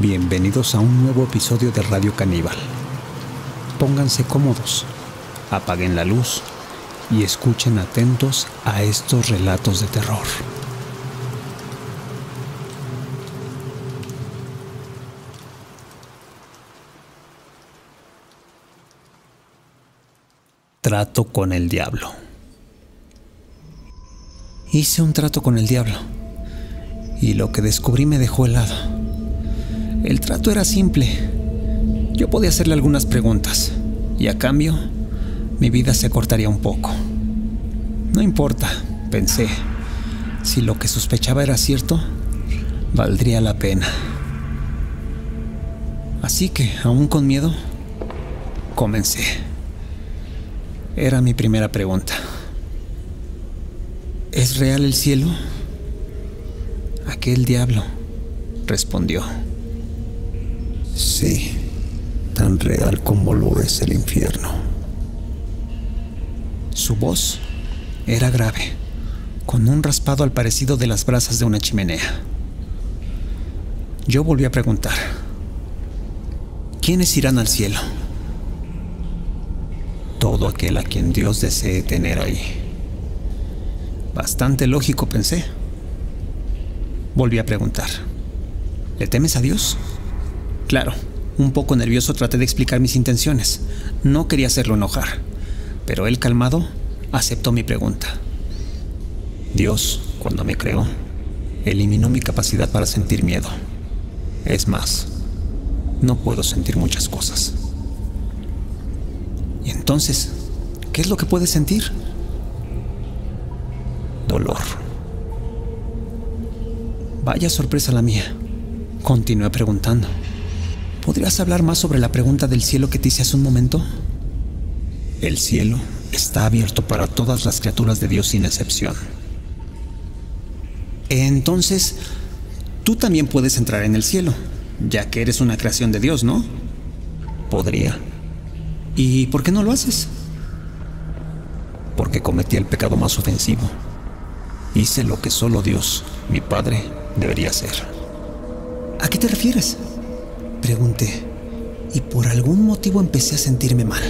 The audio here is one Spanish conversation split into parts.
Bienvenidos a un nuevo episodio de Radio Caníbal. Pónganse cómodos, apaguen la luz y escuchen atentos a estos relatos de terror. Trato con el diablo. Hice un trato con el diablo y lo que descubrí me dejó helado. El trato era simple. Yo podía hacerle algunas preguntas y a cambio mi vida se acortaría un poco. No importa, pensé. Si lo que sospechaba era cierto, valdría la pena. Así que, aún con miedo, comencé. Era mi primera pregunta. ¿Es real el cielo? Aquel diablo respondió. Sí, tan real como lo es el infierno. Su voz era grave, con un raspado al parecido de las brasas de una chimenea. Yo volví a preguntar. ¿Quiénes irán al cielo? Todo aquel a quien Dios desee tener ahí. Bastante lógico, pensé. Volví a preguntar. ¿Le temes a Dios? Claro, un poco nervioso traté de explicar mis intenciones. No quería hacerlo enojar, pero él, calmado, aceptó mi pregunta. Dios, cuando me creó, eliminó mi capacidad para sentir miedo. Es más, no puedo sentir muchas cosas. ¿Y entonces, qué es lo que puedes sentir? Dolor. Vaya sorpresa la mía. Continué preguntando. ¿Podrías hablar más sobre la pregunta del cielo que te hice hace un momento? El cielo está abierto para todas las criaturas de Dios sin excepción. Entonces, tú también puedes entrar en el cielo, ya que eres una creación de Dios, ¿no? Podría. ¿Y por qué no lo haces? Porque cometí el pecado más ofensivo. Hice lo que solo Dios, mi Padre, debería hacer. ¿A qué te refieres? Pregunté, y por algún motivo empecé a sentirme mal.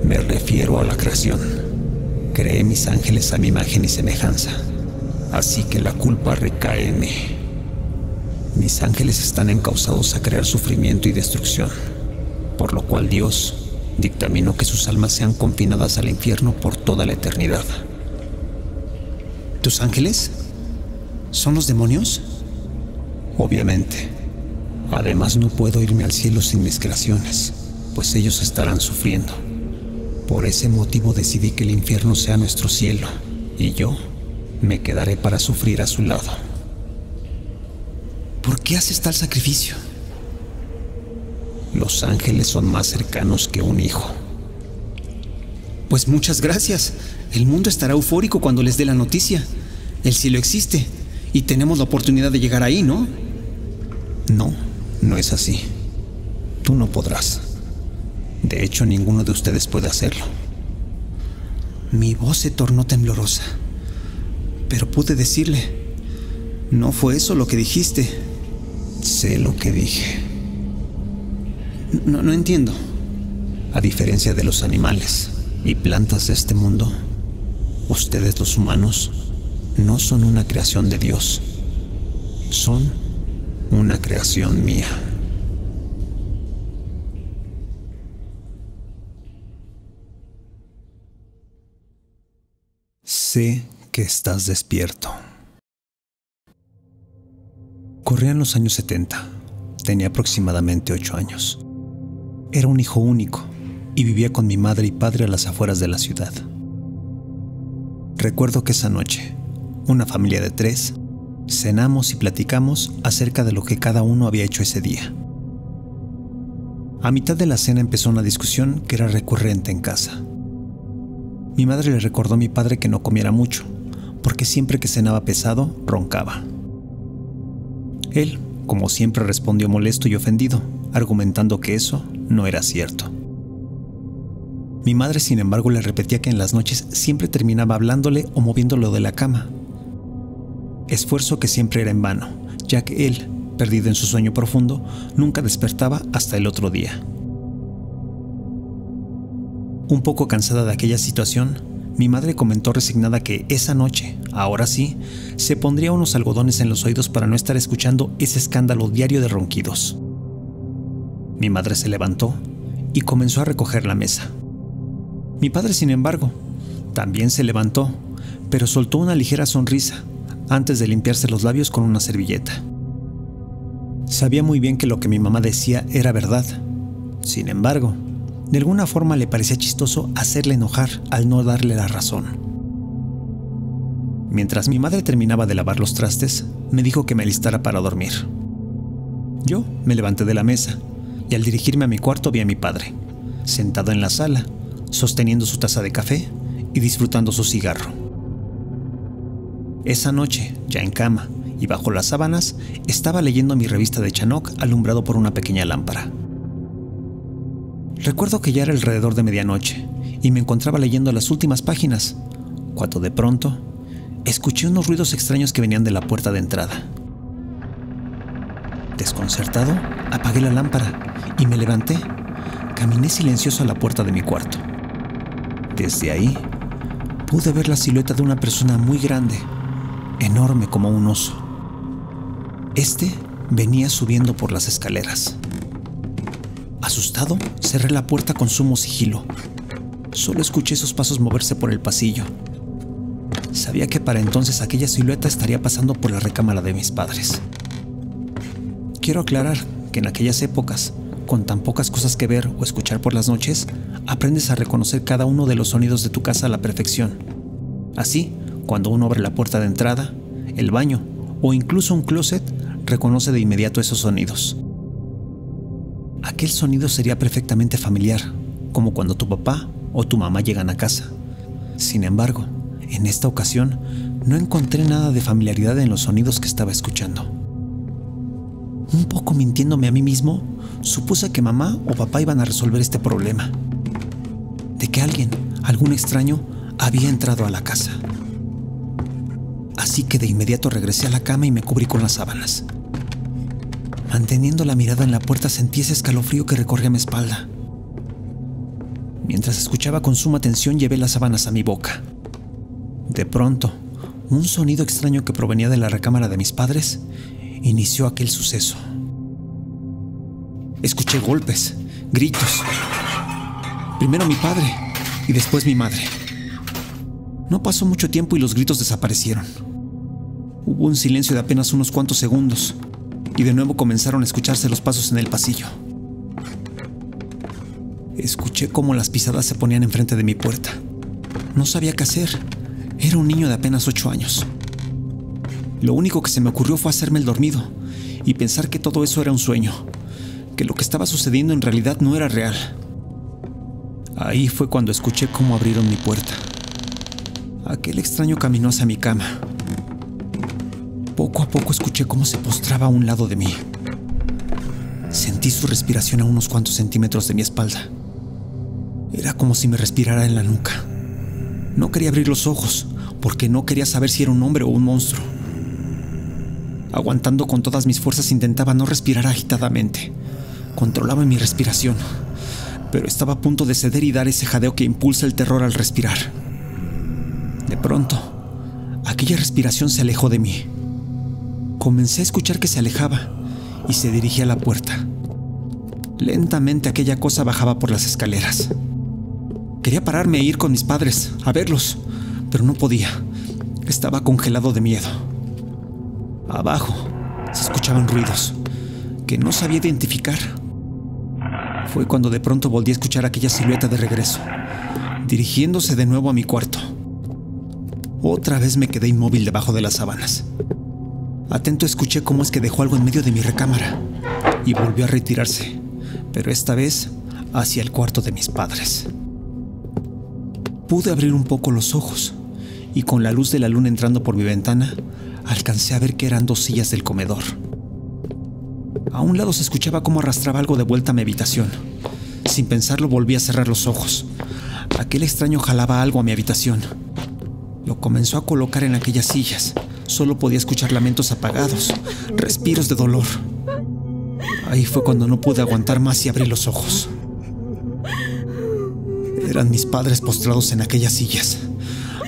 Me refiero a la creación. Creé mis ángeles a mi imagen y semejanza, así que la culpa recae en mí. Mis ángeles están encausados a crear sufrimiento y destrucción, por lo cual Dios dictaminó que sus almas sean confinadas al infierno por toda la eternidad. ¿Tus ángeles? ¿Son los demonios? Obviamente. Además, no puedo irme al cielo sin mis creaciones, pues ellos estarán sufriendo. Por ese motivo decidí que el infierno sea nuestro cielo, y yo me quedaré para sufrir a su lado. ¿Por qué haces tal sacrificio? Los ángeles son más cercanos que un hijo. Pues muchas gracias. El mundo estará eufórico cuando les dé la noticia. El cielo existe y tenemos la oportunidad de llegar ahí, ¿no? No, no es así. Tú no podrás. De hecho, ninguno de ustedes puede hacerlo. Mi voz se tornó temblorosa, pero pude decirle: no fue eso lo que dijiste. Sé lo que dije. No entiendo. A diferencia de los animales y plantas de este mundo, ustedes los humanos no son una creación de Dios. Son una creación mía. Sé que estás despierto. Corrían los años 70. Tenía aproximadamente 8 años. Era un hijo único y vivía con mi madre y padre a las afueras de la ciudad. Recuerdo que esa noche, una familia de 3, cenamos y platicamos acerca de lo que cada uno había hecho ese día. A mitad de la cena empezó una discusión que era recurrente en casa. Mi madre le recordó a mi padre que no comiera mucho, porque siempre que cenaba pesado, roncaba. Él, como siempre, respondió molesto y ofendido, argumentando que eso no era cierto. Mi madre, sin embargo, le repetía que en las noches siempre terminaba hablándole o moviéndolo de la cama. Esfuerzo que siempre era en vano, ya que él perdido en su sueño profundo, nunca despertaba hasta el otro día. Un poco cansada de aquella situación, mi madre comentó resignada que esa noche, ahora sí, se pondría unos algodones en los oídos para no estar escuchando ese escándalo diario de ronquidos. Mi madre se levantó y comenzó a recoger la mesa. Mi padre, sin embargo, también se levantó, pero soltó una ligera sonrisa antes de limpiarse los labios con una servilleta. Sabía muy bien que lo que mi mamá decía era verdad. Sin embargo, de alguna forma le parecía chistoso hacerle enojar al no darle la razón. Mientras mi madre terminaba de lavar los trastes, me dijo que me alistara para dormir. Yo me levanté de la mesa y al dirigirme a mi cuarto vi a mi padre, sentado en la sala, sosteniendo su taza de café y disfrutando su cigarro. Esa noche, ya en cama y bajo las sábanas, estaba leyendo mi revista de Chanok alumbrado por una pequeña lámpara. Recuerdo que ya era alrededor de medianoche y me encontraba leyendo las últimas páginas, cuando de pronto escuché unos ruidos extraños que venían de la puerta de entrada. Desconcertado, apagué la lámpara y me levanté. Caminé silencioso a la puerta de mi cuarto. Desde ahí, pude ver la silueta de una persona muy grande, enorme como un oso. Este venía subiendo por las escaleras. Asustado, cerré la puerta con sumo sigilo. Solo escuché sus pasos moverse por el pasillo. Sabía que para entonces aquella silueta estaría pasando por la recámara de mis padres. Quiero aclarar que en aquellas épocas, con tan pocas cosas que ver o escuchar por las noches, aprendes a reconocer cada uno de los sonidos de tu casa a la perfección. Así, cuando uno abre la puerta de entrada, el baño o incluso un closet, reconoce de inmediato esos sonidos. Aquel sonido sería perfectamente familiar, como cuando tu papá o tu mamá llegan a casa. Sin embargo, en esta ocasión, no encontré nada de familiaridad en los sonidos que estaba escuchando. Un poco mintiéndome a mí mismo, supuse que mamá o papá iban a resolver este problema, de que alguien, algún extraño, había entrado a la casa. Así que de inmediato regresé a la cama y me cubrí con las sábanas. Manteniendo la mirada en la puerta sentí ese escalofrío que recorría mi espalda. Mientras escuchaba con suma atención llevé las sábanas a mi boca. De pronto, un sonido extraño que provenía de la recámara de mis padres inició aquel suceso. Escuché golpes, gritos. Primero mi padre y después mi madre. No pasó mucho tiempo y los gritos desaparecieron. Hubo un silencio de apenas unos cuantos segundos y de nuevo comenzaron a escucharse los pasos en el pasillo. Escuché cómo las pisadas se ponían enfrente de mi puerta. No sabía qué hacer. Era un niño de apenas 8 años. Lo único que se me ocurrió fue hacerme el dormido y pensar que todo eso era un sueño, que lo que estaba sucediendo en realidad no era real. Ahí fue cuando escuché cómo abrieron mi puerta. Aquel extraño caminó hacia mi cama. Poco a poco escuché cómo se postraba a un lado de mí. Sentí su respiración a unos cuantos centímetros de mi espalda. Era como si me respirara en la nuca. No quería abrir los ojos, porque no quería saber si era un hombre o un monstruo. Aguantando con todas mis fuerzas intentaba no respirar agitadamente. Controlaba mi respiración, pero estaba a punto de ceder y dar ese jadeo que impulsa el terror al respirar. De pronto, aquella respiración se alejó de mí. Comencé a escuchar que se alejaba y se dirigía a la puerta. Lentamente aquella cosa bajaba por las escaleras. Quería pararme e ir con mis padres, a verlos, pero no podía. Estaba congelado de miedo. Abajo se escuchaban ruidos que no sabía identificar. Fue cuando de pronto volví a escuchar aquella silueta de regreso, dirigiéndose de nuevo a mi cuarto. Otra vez me quedé inmóvil debajo de las sábanas. Atento escuché cómo es que dejó algo en medio de mi recámara y volvió a retirarse, pero esta vez hacia el cuarto de mis padres. Pude abrir un poco los ojos y con la luz de la luna entrando por mi ventana, alcancé a ver que eran 2 sillas del comedor. A un lado se escuchaba cómo arrastraba algo de vuelta a mi habitación. Sin pensarlo volví a cerrar los ojos. Aquel extraño jalaba algo a mi habitación. Lo comenzó a colocar en aquellas sillas. Solo podía escuchar lamentos apagados, respiros de dolor. Ahí fue cuando no pude aguantar más y abrí los ojos. Eran mis padres postrados en aquellas sillas.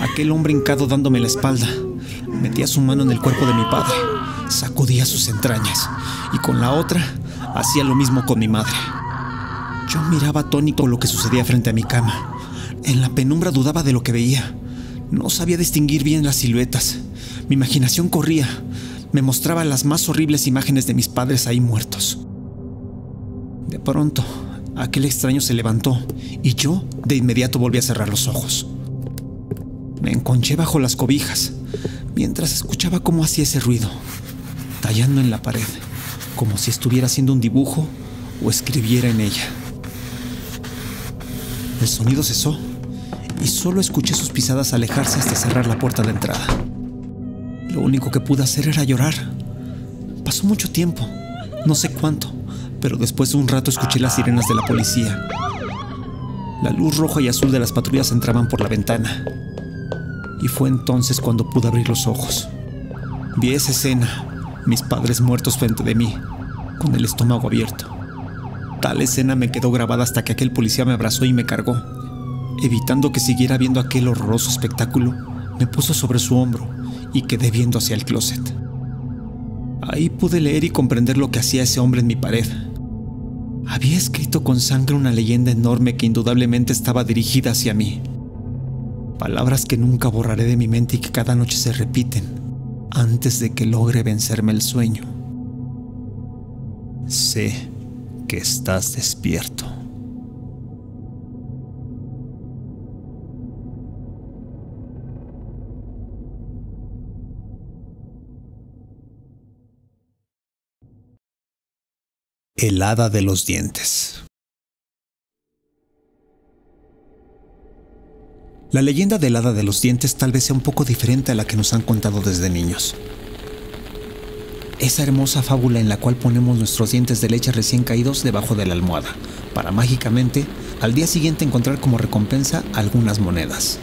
Aquel hombre hincado dándome la espalda. Metía su mano en el cuerpo de mi padre, sacudía sus entrañas y con la otra hacía lo mismo con mi madre. Yo miraba atónito lo que sucedía frente a mi cama. En la penumbra dudaba de lo que veía. No sabía distinguir bien las siluetas. Mi imaginación corría. Me mostraba las más horribles imágenes de mis padres ahí muertos. De pronto, aquel extraño se levantó y yo de inmediato volví a cerrar los ojos. Me enconché bajo las cobijas mientras escuchaba cómo hacía ese ruido, tallando en la pared, como si estuviera haciendo un dibujo o escribiera en ella. El sonido cesó y solo escuché sus pisadas alejarse hasta cerrar la puerta de entrada. Lo único que pude hacer era llorar. Pasó mucho tiempo, no sé cuánto, pero después de un rato escuché las sirenas de la policía. La luz roja y azul de las patrullas entraban por la ventana. Y fue entonces cuando pude abrir los ojos. Vi esa escena, mis padres muertos frente de mí, con el estómago abierto. Tal escena me quedó grabada hasta que aquel policía me abrazó y me cargó. Evitando que siguiera viendo aquel horroroso espectáculo, me puso sobre su hombro y quedé viendo hacia el closet. Ahí pude leer y comprender lo que hacía ese hombre en mi pared. Había escrito con sangre una leyenda enorme que indudablemente estaba dirigida hacia mí. Palabras que nunca borraré de mi mente y que cada noche se repiten antes de que logre vencerme el sueño. Sé que estás despierto. El hada de los dientes. La leyenda del hada de los dientes tal vez sea un poco diferente a la que nos han contado desde niños. Esa hermosa fábula en la cual ponemos nuestros dientes de leche recién caídos debajo de la almohada, para mágicamente al día siguiente encontrar como recompensa algunas monedas.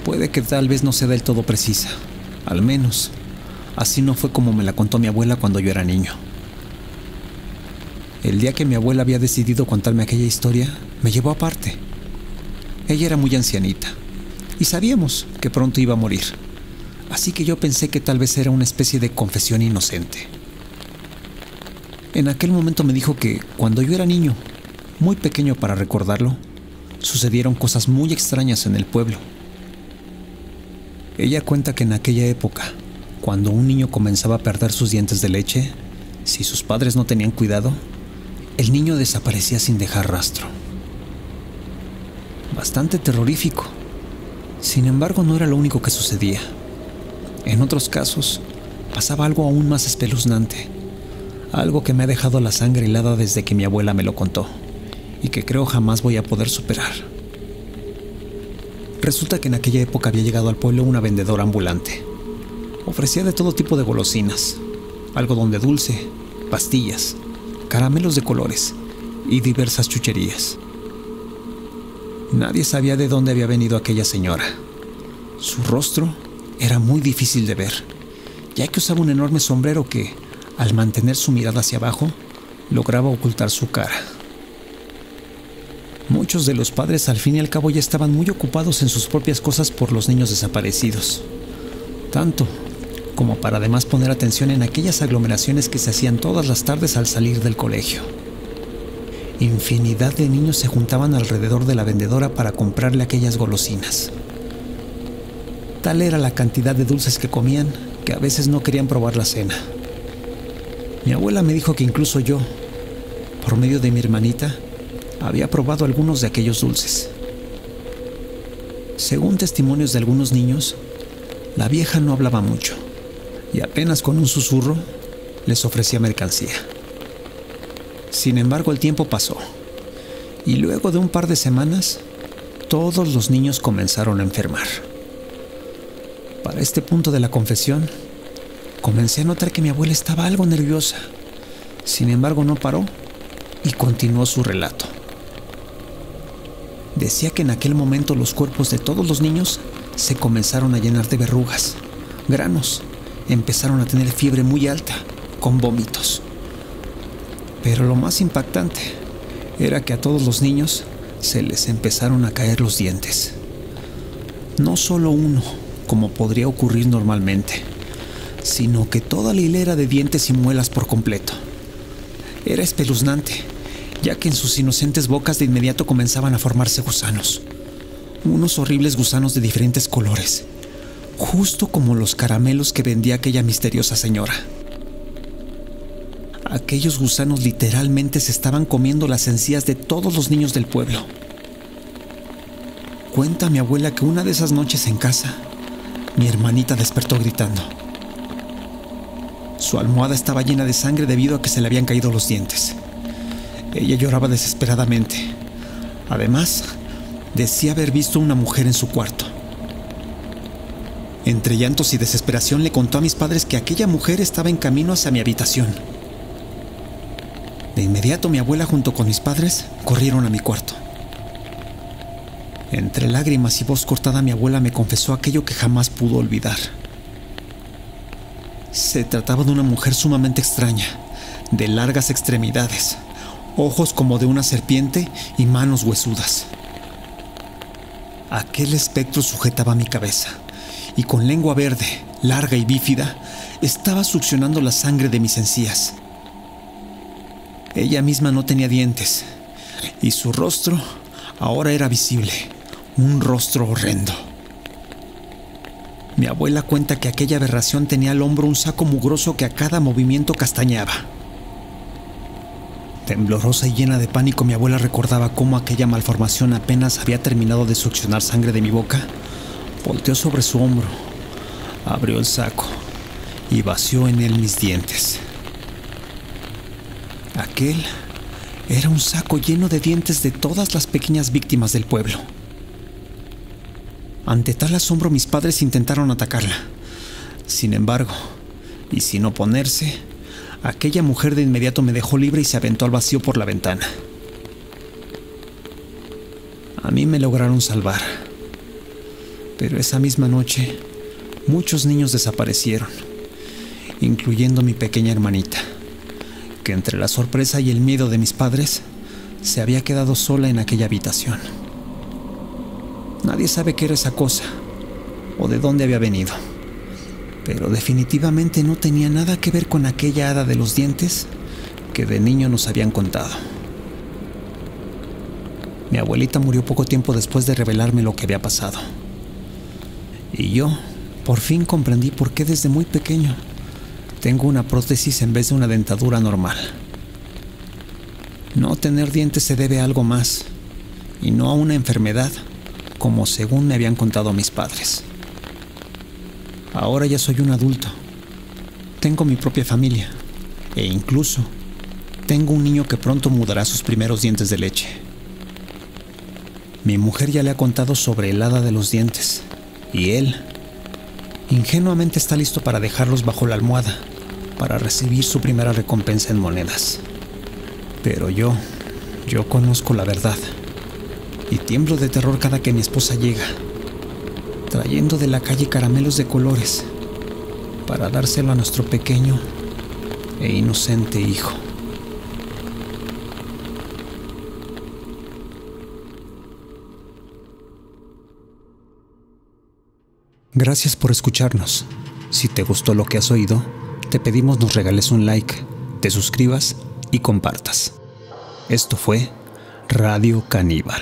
Puede que tal vez no sea del todo precisa, al menos así no fue como me la contó mi abuela cuando yo era niño. El día que mi abuela había decidido contarme aquella historia, me llevó aparte. Ella era muy ancianita y sabíamos que pronto iba a morir, así que yo pensé que tal vez era una especie de confesión inocente. En aquel momento me dijo que cuando yo era niño, muy pequeño para recordarlo, sucedieron cosas muy extrañas en el pueblo. Ella cuenta que en aquella época, cuando un niño comenzaba a perder sus dientes de leche, si sus padres no tenían cuidado, el niño desaparecía sin dejar rastro. Bastante terrorífico. Sin embargo, no era lo único que sucedía. En otros casos, pasaba algo aún más espeluznante. Algo que me ha dejado la sangre helada desde que mi abuela me lo contó, y que creo jamás voy a poder superar. Resulta que en aquella época había llegado al pueblo una vendedora ambulante. Ofrecía de todo tipo de golosinas, algodón de dulce, pastillas, caramelos de colores y diversas chucherías. Nadie sabía de dónde había venido aquella señora. Su rostro era muy difícil de ver, ya que usaba un enorme sombrero que, al mantener su mirada hacia abajo, lograba ocultar su cara. Muchos de los padres al fin y al cabo ya estaban muy ocupados en sus propias cosas por los niños desaparecidos, tanto como para además poner atención en aquellas aglomeraciones que se hacían todas las tardes al salir del colegio. Infinidad de niños se juntaban alrededor de la vendedora para comprarle aquellas golosinas. Tal era la cantidad de dulces que comían que a veces no querían probar la cena. Mi abuela me dijo que incluso yo, por medio de mi hermanita, había probado algunos de aquellos dulces. Según testimonios de algunos niños, la vieja no hablaba mucho y apenas con un susurro les ofrecía mercancía. Sin embargo, el tiempo pasó y luego de un par de semanas, todos los niños comenzaron a enfermar. Para este punto de la confesión, comencé a notar que mi abuela estaba algo nerviosa. Sin embargo, no paró y continuó su relato. Decía que en aquel momento los cuerpos de todos los niños se comenzaron a llenar de verrugas, granos, empezaron a tener fiebre muy alta, con vómitos. Pero lo más impactante era que a todos los niños se les empezaron a caer los dientes. No solo uno, como podría ocurrir normalmente, sino que toda la hilera de dientes y muelas por completo. Era espeluznante, ya que en sus inocentes bocas de inmediato comenzaban a formarse gusanos. Unos horribles gusanos de diferentes colores, justo como los caramelos que vendía aquella misteriosa señora. Aquellos gusanos literalmente se estaban comiendo las encías de todos los niños del pueblo. Cuenta mi abuela que una de esas noches en casa, mi hermanita despertó gritando. Su almohada estaba llena de sangre debido a que se le habían caído los dientes. Ella lloraba desesperadamente. Además, decía haber visto una mujer en su cuarto. Entre llantos y desesperación le contó a mis padres que aquella mujer estaba en camino hacia mi habitación. De inmediato mi abuela junto con mis padres corrieron a mi cuarto. Entre lágrimas y voz cortada mi abuela me confesó aquello que jamás pudo olvidar. Se trataba de una mujer sumamente extraña, de largas extremidades, ojos como de una serpiente y manos huesudas. Aquel espectro sujetaba mi cabeza y con lengua verde, larga y bífida, estaba succionando la sangre de mis encías. Ella misma no tenía dientes y su rostro ahora era visible, un rostro horrendo. Mi abuela cuenta que aquella aberración tenía al hombro un saco mugroso que a cada movimiento castañaba. Temblorosa y llena de pánico, mi abuela recordaba cómo aquella malformación apenas había terminado de succionar sangre de mi boca. Volteó sobre su hombro, abrió el saco y vació en él mis dientes. Aquel era un saco lleno de dientes de todas las pequeñas víctimas del pueblo. Ante tal asombro, mis padres intentaron atacarla. Sin embargo, y sin oponerse, aquella mujer de inmediato me dejó libre y se aventó al vacío por la ventana. A mí me lograron salvar. Pero esa misma noche, muchos niños desaparecieron, incluyendo mi pequeña hermanita, que entre la sorpresa y el miedo de mis padres, se había quedado sola en aquella habitación. Nadie sabe qué era esa cosa, o de dónde había venido, pero definitivamente no tenía nada que ver con aquella hada de los dientes que de niño nos habían contado. Mi abuelita murió poco tiempo después de revelarme lo que había pasado. Y yo, por fin comprendí por qué desde muy pequeño tengo una prótesis en vez de una dentadura normal. No tener dientes se debe a algo más, y no a una enfermedad, como según me habían contado mis padres. Ahora ya soy un adulto. Tengo mi propia familia, e incluso tengo un niño que pronto mudará sus primeros dientes de leche. Mi mujer ya le ha contado sobre el hada de los dientes, y él ingenuamente está listo para dejarlos bajo la almohada para recibir su primera recompensa en monedas. Pero yo conozco la verdad y tiemblo de terror cada que mi esposa llega, trayendo de la calle caramelos de colores para dárselo a nuestro pequeño e inocente hijo. Gracias por escucharnos. Si te gustó lo que has oído, te pedimos nos regales un like, te suscribas y compartas. Esto fue Radio Caníbal.